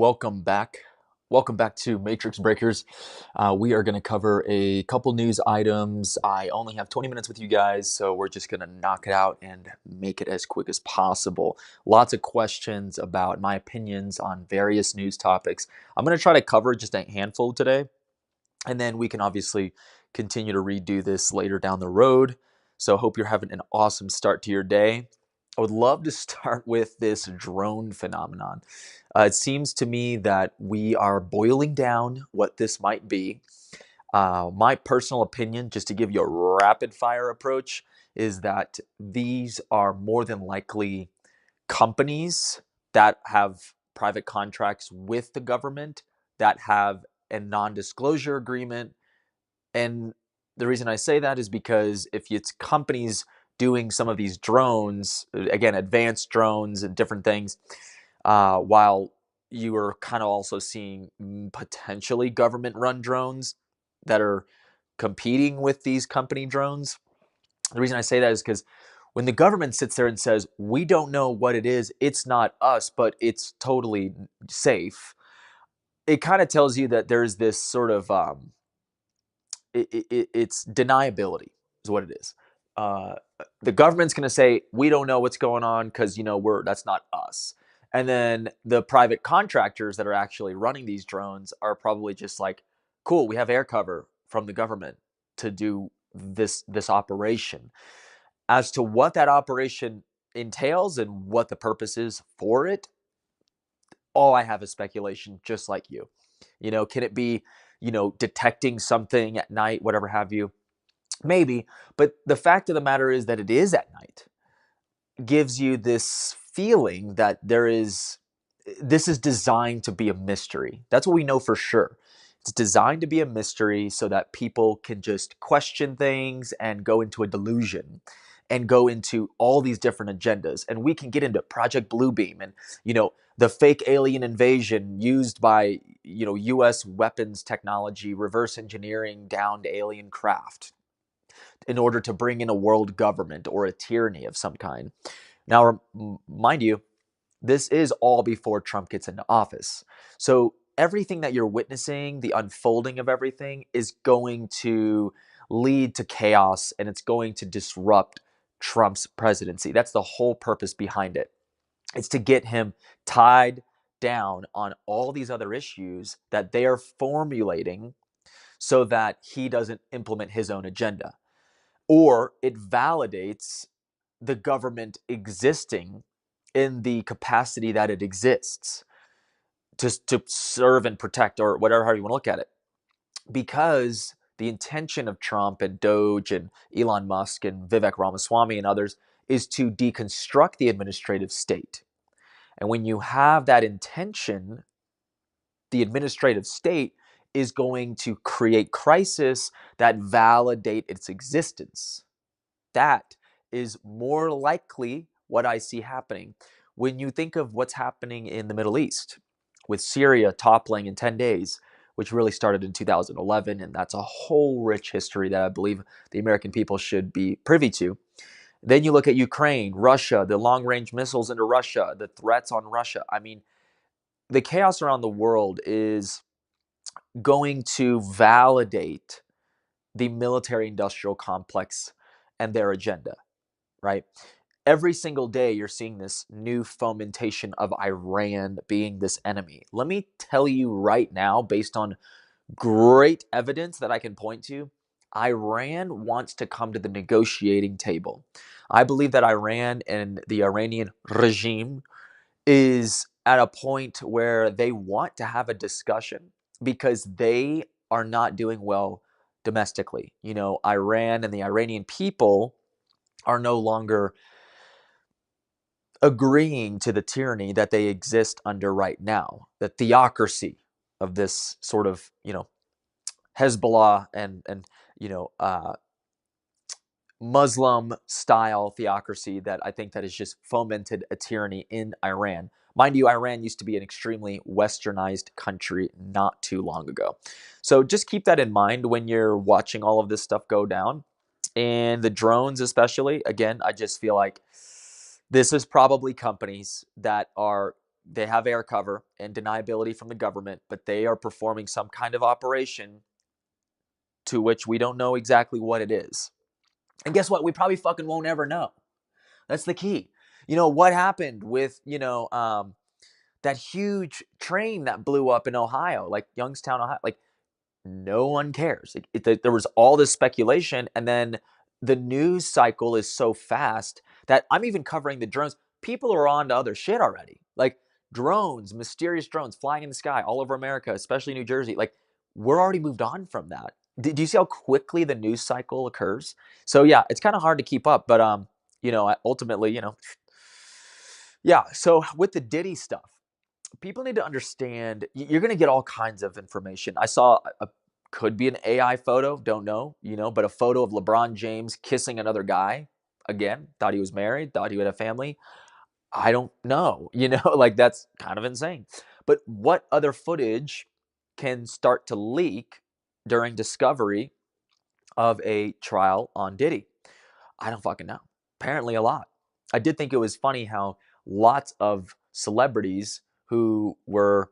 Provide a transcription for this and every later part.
welcome back. Welcome back to Matrix Breakers. We are going to cover a couple news items. I only have 20 minutes with you guys, so we're just going to knock it out and make it as quick as possible. Lots of questions about my opinions on various news topics. I'm going to try to cover just a handful today, and then we can obviously continue to redo this later down the road. So, hope you're having an awesome start to your day. I would love to start with this drone phenomenon. It seems to me that we are boiling down what this might be. My personal opinion, just to give you a rapid fire approach, is that these are more than likely companies that have private contracts with the government that have a non disclosure agreement. And the reason I say that is because if it's companies doing some of these drones, again, advanced drones and different things, while you are kind of also seeing potentially government run drones that are competing with these company drones. The reason I say that is because when the government sits there and says, we don't know what it is, it's not us, but it's totally safe, it kind of tells you that there's this sort of it's deniability is what it is. Uh, the government's going to say we don't know what's going on because that's not us, and then the private contractors that are actually running these drones are probably just like, cool, we have air cover from the government to do this operation. As to what that operation entails and what the purpose is for it, all I have is speculation, just like you. Can it be, detecting something at night, whatever have you? Maybe. But the fact of the matter is that it is at night gives you this feeling that this is designed to be a mystery. That's what we know for sure. It's designed to be a mystery so that people can just question things and go into a delusion and go into all these different agendas. And we can get into Project Bluebeam and, the fake alien invasion used by, US weapons technology, reverse engineering down to alien craft in order to bring in a world government or a tyranny of some kind. Now, mind you, this is all before Trump gets into office. So everything that you're witnessing, the unfolding of everything, is going to lead to chaos and it's going to disrupt Trump's presidency. That's the whole purpose behind it. It's to get him tied down on all these other issues that they are formulating so that he doesn't implement his own agenda. Or it validates the government existing in the capacity that it exists to serve and protect, or whatever, however you want to look at it. Because the intention of Trump and Doge and Elon Musk and Vivek Ramaswamy and others is to deconstruct the administrative state. And when you have that intention, the administrative state is going to create crisis that validate its existence. That is more likely what I see happening. When you think of what's happening in the Middle East, with Syria toppling in 10 days, which really started in 2011, and that's a whole rich history that I believe the American people should be privy to. Then you look at Ukraine, Russia, the long-range missiles into Russia, the threats on Russia. I mean, the chaos around the world is going to validate the military-industrial complex and their agenda, right? Every single day, you're seeing this new fomentation of Iran being this enemy. Let me tell you right now, based on great evidence that I can point to, Iran wants to come to the negotiating table. I believe that Iran and the Iranian regime is at a point where they want to have a discussion because they are not doing well domestically. Iran and the Iranian people are no longer agreeing to the tyranny that they exist under right now, the theocracy of this sort of, Hezbollah and Muslim style theocracy that I think that has just fomented a tyranny in Iran. Mind you, Iran used to be an extremely westernized country not too long ago. So just keep that in mind when you're watching all of this stuff go down. And the drones, especially, again, I just feel like this is probably companies that are they have air cover and deniability from the government, but they are performing some kind of operation to which we don't know exactly what it is. And guess what? We probably fucking won't ever know. That's the key. What happened with, that huge train that blew up in Ohio, like Youngstown, Ohio? Like, no one cares. There was all this speculation, and then the news cycle is so fast that I'm even covering the drones. People are on to other shit already. Like drones, mysterious drones flying in the sky all over America, especially New Jersey. Like, we're already moved on from that. Do you see how quickly the news cycle occurs? So yeah, it's kind of hard to keep up, but ultimately, yeah. So with the Diddy stuff, people need to understand you're going to get all kinds of information. I saw could be an AI photo, don't know, but a photo of LeBron James kissing another guy. Again, thought he was married, thought he had a family. I don't know, like that's kind of insane. But what other footage can start to leak during discovery of a trial on Diddy? I don't fucking know. Apparently a lot. I did think it was funny how lots of celebrities who were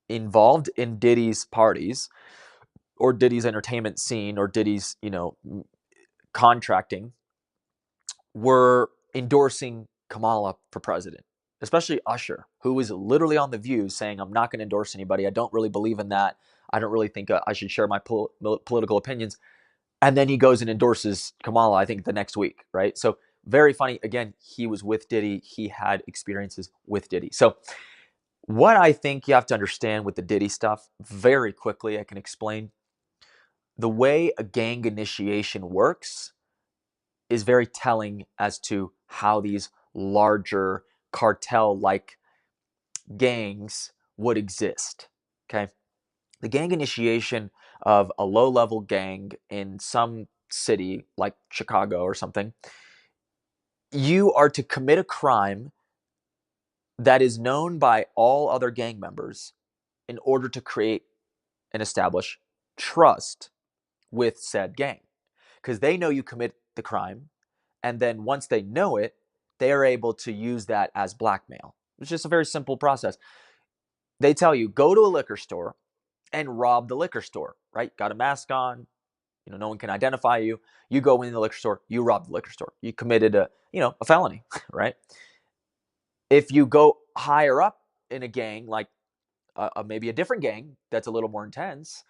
involved in Diddy's parties or Diddy's entertainment scene or Diddy's, contracting were endorsing Kamala for president, especially Usher, who was literally on The View saying, I'm not going to endorse anybody. I don't really believe in that. I don't really think I should share my political opinions. And then he goes and endorses Kamala, I think, the next week, right? So very funny. Again, he was with Diddy. He had experiences with Diddy. So what I think you have to understand with the Diddy stuff, very quickly, I can explain. The way a gang initiation works is very telling as to how these larger cartel-like gangs would exist, okay? The gang initiation of a low-level gang in some city like Chicago or something, you are to commit a crime that is known by all other gang members in order to create and establish trust with said gang. Because they know you commit the crime, and then once they know it, they are able to use that as blackmail. It's just a very simple process. They tell you, go to a liquor store and rob the liquor store, right? Got a mask on, no one can identify you. You go in the liquor store, you rob the liquor store. You committed a felony, right? If you go higher up in a gang, like maybe a different gang that's a little more intense,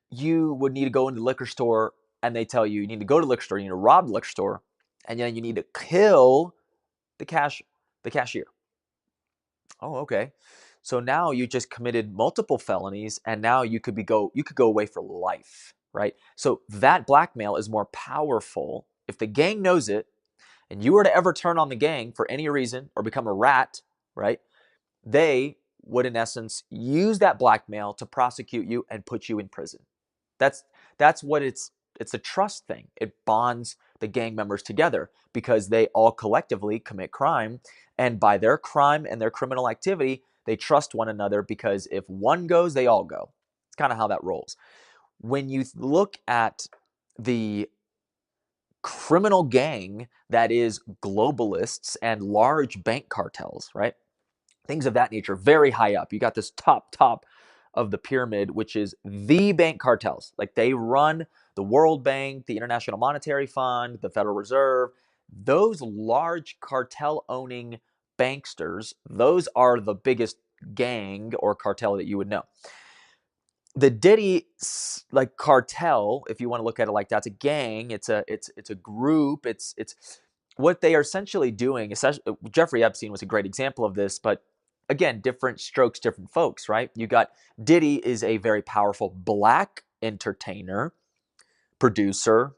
you would need to go into the liquor store, and they tell you need to go to the liquor store, you need to rob the liquor store, and then you need to kill the cashier. Oh, okay. So now you just committed multiple felonies, and now you could go away for life, right? So that blackmail is more powerful if the gang knows it, and you were to ever turn on the gang for any reason or become a rat, right? They would, in essence, use that blackmail to prosecute you and put you in prison. That's that's what it's a trust thing. It bonds the gang members together because they all collectively commit crime, and by their crime and their criminal activity, they trust one another because if one goes, they all go. It's kind of how that rolls. When you look at the criminal gang that is globalists and large bank cartels, right? Things of that nature, very high up. You got this top of the pyramid, which is the bank cartels. Like they run the World Bank, the International Monetary Fund, the Federal Reserve. Those large cartel owning banksters, those are the biggest gang or cartel that you would know. The Diddy like cartel, if you want to look at it like that's a gang, it's a group, it's what they are essentially doing. Essentially, Jeffrey Epstein was a great example of this, but again, different strokes, different folks, right? You got Diddy is a very powerful black entertainer, producer,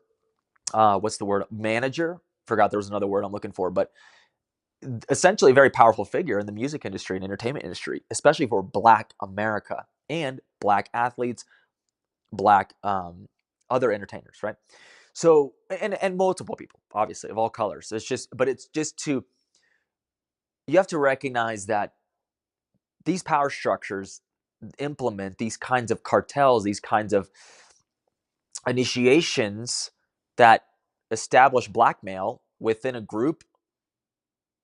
what's the word? Manager. Forgot there was another word I'm looking for, but essentially a very powerful figure in the music industry and entertainment industry, especially for Black America and Black athletes, Black other entertainers, right? So and multiple people, obviously, of all colors. It's just to you have to recognize that these power structures implement these kinds of cartels, these kinds of initiations that establish blackmail within a group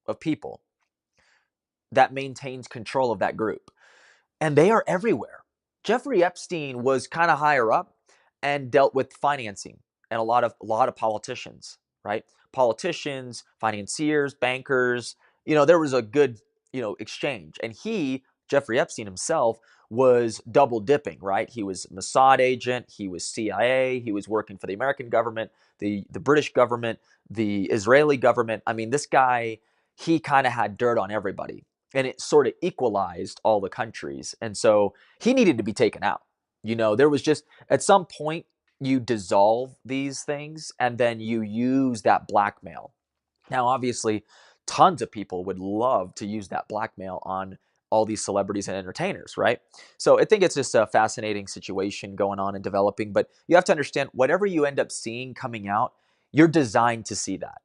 of people. that maintains control of that group. And they are everywhere. Jeffrey Epstein was kind of higher up and dealt with financing and a lot of politicians, right? Politicians, financiers, bankers, there was a good, exchange. And Jeffrey Epstein himself, was double dipping, right? He was Mossad agent, he was CIA, he was working for the American government, the British government, the Israeli government. I mean, this guy, he kind of had dirt on everybody, and it sort of equalized all the countries. And so he needed to be taken out. There was just, at some point, you dissolve these things and then you use that blackmail. Now, obviously, tons of people would love to use that blackmail on all these celebrities and entertainers, right? So I think it's just a fascinating situation going on and developing. But you have to understand, whatever you end up seeing coming out, you're designed to see that.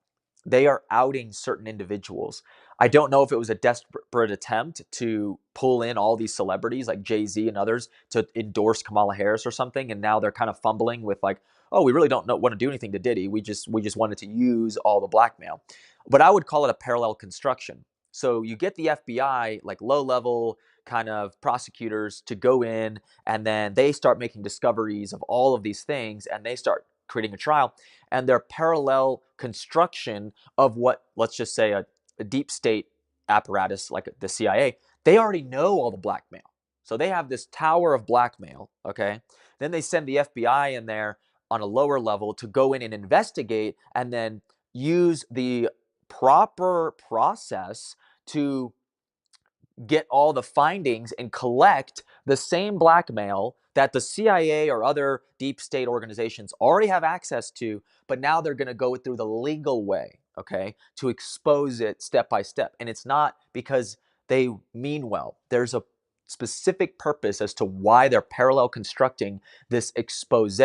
They are outing certain individuals. I don't know if it was a desperate attempt to pull in all these celebrities like Jay-Z and others to endorse Kamala Harris or something, and now they're kind of fumbling with like, oh, we really don't want to do anything to Diddy. We just wanted to use all the blackmail. But I would call it a parallel construction. So you get the FBI, like low level kind of prosecutors, to go in, and then they start making discoveries of all of these things, and they start creating a trial. And their parallel construction of what, let's just say, a deep state apparatus like the CIA, they already know all the blackmail. So they have this tower of blackmail, okay? Then they send the FBI in there on a lower level to go in and investigate, and then use the proper process to get all the findings and collect the same blackmail that the CIA or other deep state organizations already have access to, but now they're going to go through the legal way, okay, to expose it step by step. And it's not because they mean well. There's a specific purpose as to why they're parallel constructing this expose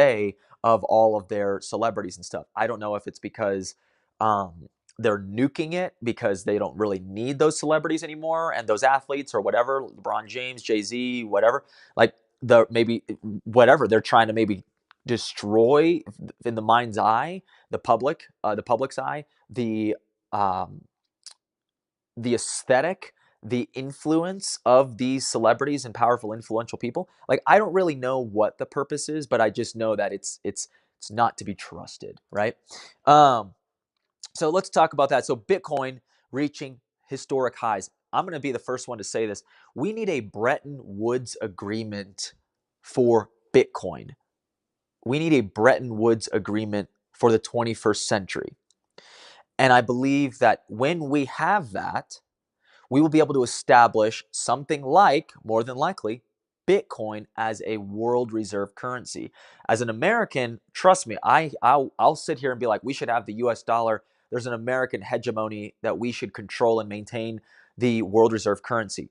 of all of their celebrities and stuff. I don't know if it's because they're nuking it because they don't really need those celebrities anymore and those athletes or whatever, LeBron James, Jay-Z, whatever, like maybe whatever they're trying to maybe destroy in the mind's eye, the public's eye, um, the aesthetic, the influence of these celebrities and powerful, influential people. Like, I don't really know what the purpose is, but I just know that it's not to be trusted, right? So let's talk about that. So Bitcoin reaching historic highs. I'm going to be the first one to say this. We need a Bretton Woods agreement for Bitcoin. We need a Bretton Woods agreement for the 21st century. And I believe that when we have that, we will be able to establish something like, more than likely, Bitcoin as a world reserve currency. As an American, trust me, I'll sit here and be like, we should have the US dollar. There's an American hegemony that we should control and maintain the world reserve currency.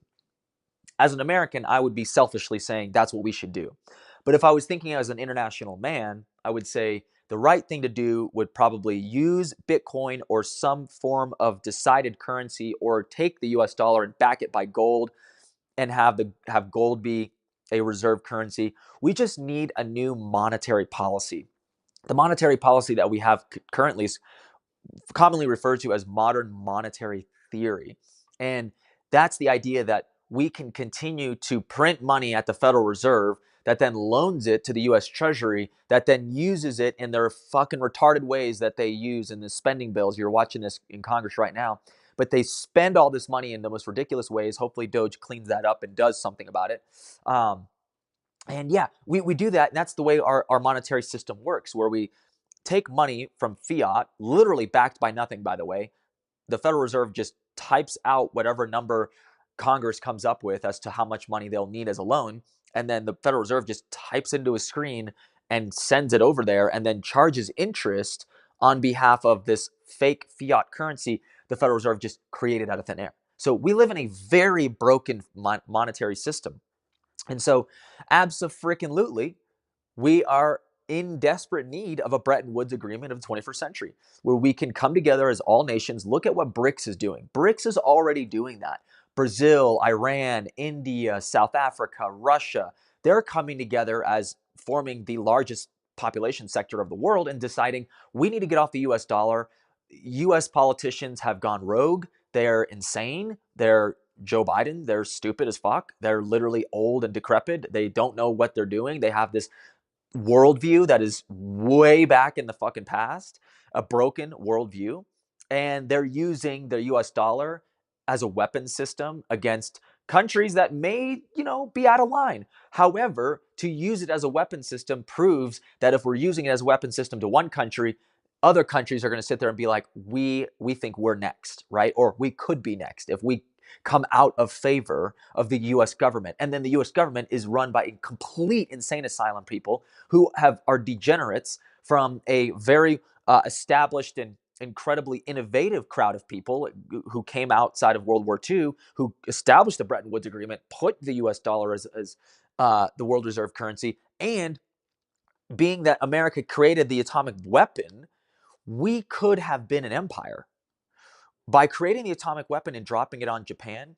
As an American, I would be selfishly saying that's what we should do. But if I was thinking as an international man, I would say the right thing to do would probably use Bitcoin or some form of decided currency, or take the US dollar and back it by gold and have gold be a reserve currency. We just need a new monetary policy. The monetary policy that we have currently is commonly referred to as modern monetary theory. And that's the idea that we can continue to print money at the Federal Reserve that then loans it to the US Treasury, that then uses it in their fucking retarded ways that they use in the spending bills. You're watching this in Congress right now. But they spend all this money in the most ridiculous ways. Hopefully Doge cleans that up and does something about it. And yeah, we do that. And that's the way our monetary system works, where we take money from fiat, literally backed by nothing, by the way. The Federal Reserve just types out whatever number Congress comes up with as to how much money they'll need as a loan. And then the Federal Reserve just types into a screen and sends it over there, and then charges interest on behalf of this fake fiat currency the Federal Reserve just created out of thin air. So we live in a very broken monetary system. And so, abso-freaking-lutely, we are in desperate need of a Bretton Woods agreement of the 21st century, where we can come together as all nations. Look at what BRICS is doing. BRICS is already doing that. Brazil, Iran, India, South Africa, Russia, they're coming together as forming the largest population sector of the world and deciding we need to get off the US dollar. US politicians have gone rogue. They're insane. They're Joe Biden, they're stupid as fuck. They're literally old and decrepit. They don't know what they're doing. They have this worldview that is way back in the fucking past, a broken worldview, and they're using the US dollar as a weapon system against countries that may, be out of line. However, to use it as a weapon system proves that if we're using it as a weapon system to one country, other countries are going to sit there and be like, we think we're next, right? Or we could be next if we come out of favor of the US government. And then the US government is run by complete insane asylum people who are degenerates from a very established and incredibly innovative crowd of people who came outside of World War II, who established the Bretton Woods Agreement, put the US dollar as the world reserve currency. And being that America created the atomic weapon, we could have been an empire. By creating the atomic weapon and dropping it on Japan,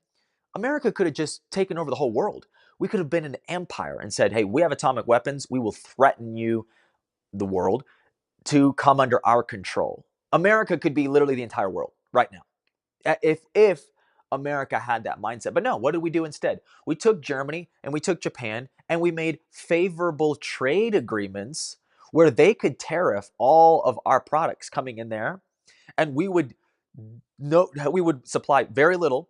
America could have just taken over the whole world. We could have been an empire and said, hey, we have atomic weapons. We will threaten you, the world, to come under our control. America could be literally the entire world right now. If America had that mindset. But no, what did we do instead? We took Germany and we took Japan and we made favorable trade agreements where they could tariff all of our products coming in there, and we would supply very little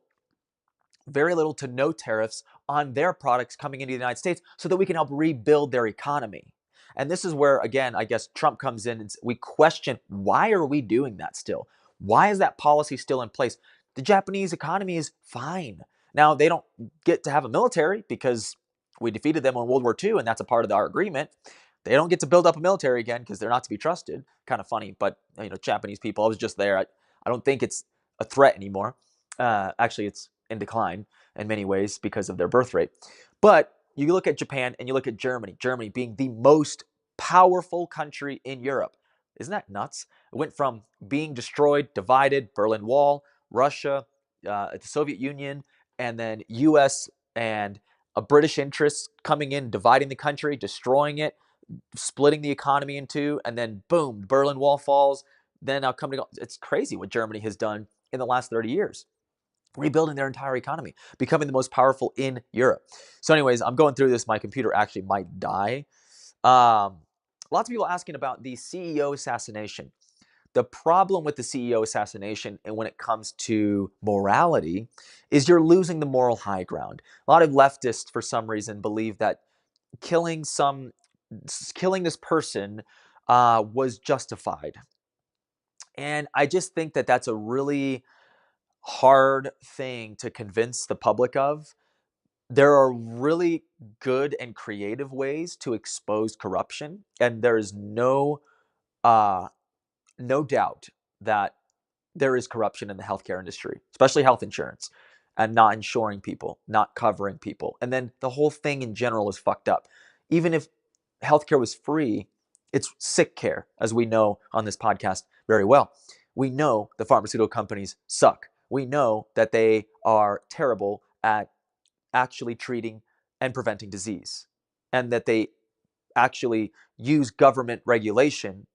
to no tariffs on their products coming into the United States so that we can help rebuild their economy. And this is where, again, I guess Trump comes in and we question, why are we doing that still? Why is that policy still in place? The Japanese economy is fine. Now, they don't get to have a military because we defeated them in World War II, and that's a part of our agreement. They don't get to build up a military again because they're not to be trusted. Kind of funny, but Japanese people, I was just there. I don't think it's a threat anymore. Actually, it's in decline in many ways because of their birth rate. But you look at Japan and you look at Germany being the most powerful country in Europe. Isn't that nuts? It went from being destroyed, divided, Berlin Wall, Russia, the Soviet Union, and then US and a British interest coming in, dividing the country, destroying it, splitting the economy in two, and then boom, Berlin Wall falls. Then now it's crazy what Germany has done in the last 30 years. Rebuilding their entire economy, becoming the most powerful in Europe. So anyways, I'm going through this. My computer actually might die. Lots of people asking about the CEO assassination. The problem with the CEO assassination and when it comes to morality is you're losing the moral high ground. A lot of leftists, for some reason, believe that killing this person was justified. And I just think that that's a really hard thing to convince the public of. There are really good and creative ways to expose corruption, and there is no doubt that there is corruption in the healthcare industry, especially health insurance, and not insuring people, not covering people. And then the whole thing in general is fucked up. Even if healthcare was free, it's sick care, as we know on this podcast very well. We know the pharmaceutical companies suck. We know that they are terrible at actually treating and preventing disease, and that they actually use government regulation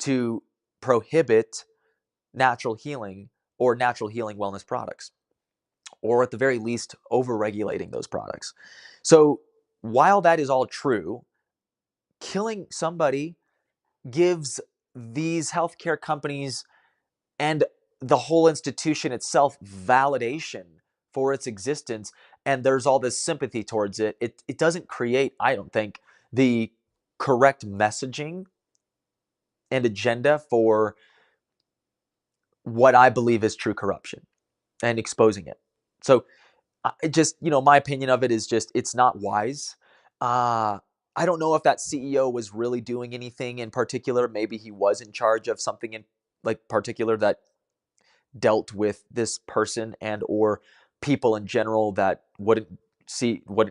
to prohibit natural healing or natural healing wellness products, or at the very least, over-regulating those products. So while that is all true, killing somebody gives these healthcare companies and the whole institution itself validation for its existence, and there's all this sympathy towards it. It doesn't create, I don't think, the correct messaging and agenda for what I believe is true corruption and exposing it. So it just, my opinion of it is just, it's not wise. I don't know if that CEO was really doing anything in particular. Maybe he was in charge of something in particular that dealt with this person and or people in general that wouldn't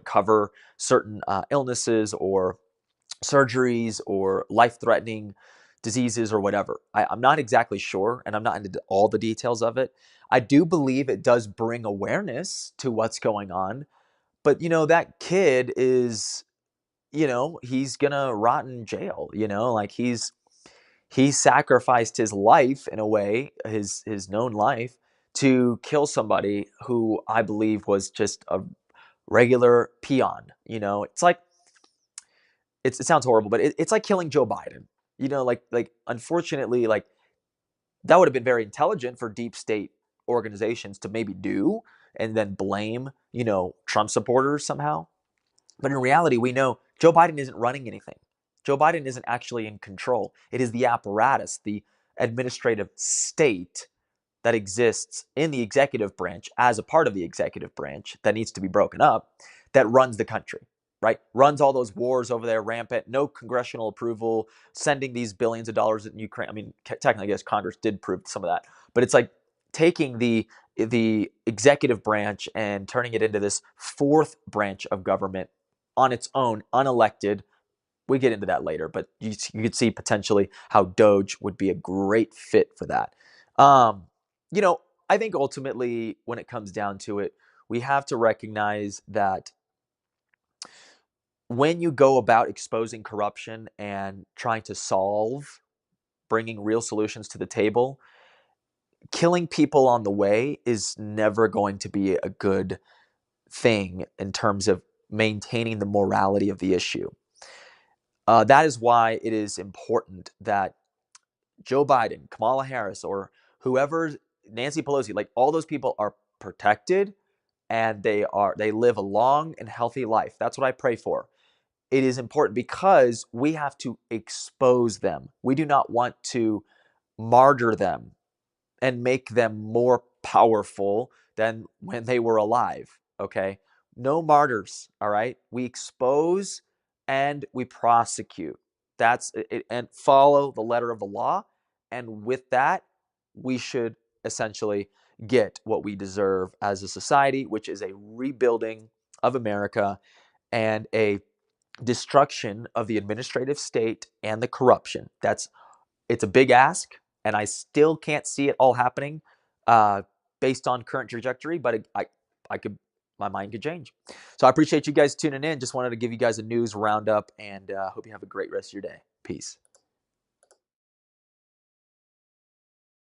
cover certain illnesses or surgeries or life-threatening diseases or whatever. I'm not exactly sure, and I'm not into all the details of it. I do believe it does bring awareness to what's going on, but that kid is, he's gonna rot in jail. Like he sacrificed his life in a way, his known life, to kill somebody who I believe was just a regular peon. It's like it sounds horrible, but it's like killing Joe Biden. Like unfortunately, like that would have been very intelligent for deep state organizations to maybe do and then blame, Trump supporters somehow. But in reality, we know Joe Biden isn't running anything. Joe Biden isn't actually in control. It is the apparatus, the administrative state that exists in the executive branch as a part of the executive branch that needs to be broken up that runs the country, right? Runs all those wars over there rampant, no congressional approval, sending these billions of dollars in Ukraine. I mean, technically, I guess Congress did approve some of that, but it's like taking the executive branch and turning it into this fourth branch of government on its own, unelected. We get into that later, but you could see potentially how Doge would be a great fit for that. Um, you know, I think ultimately, when it comes down to it, we have to recognize that when you go about exposing corruption and trying to solve, bringing real solutions to the table, killing people on the way is never going to be a good thing in terms of maintaining the morality of the issue. That is why it is important that Joe Biden, Kamala Harris, or whoever, Nancy Pelosi, like all those people are protected and they live a long and healthy life. That's what I pray for. It is important because we have to expose them. We do not want to martyr them and make them more powerful than when they were alive. Okay. No martyrs. All right. We expose and we prosecute. That's it, and follow the letter of the law. And with that, we should essentially get what we deserve as a society, which is a rebuilding of America and a destruction of the administrative state and the corruption. It's a big ask, and I still can't see it all happening uh, based on current trajectory. But I could, my mind could change. So I appreciate you guys tuning in. Just wanted to give you guys a news roundup, and hope you have a great rest of your day. Peace.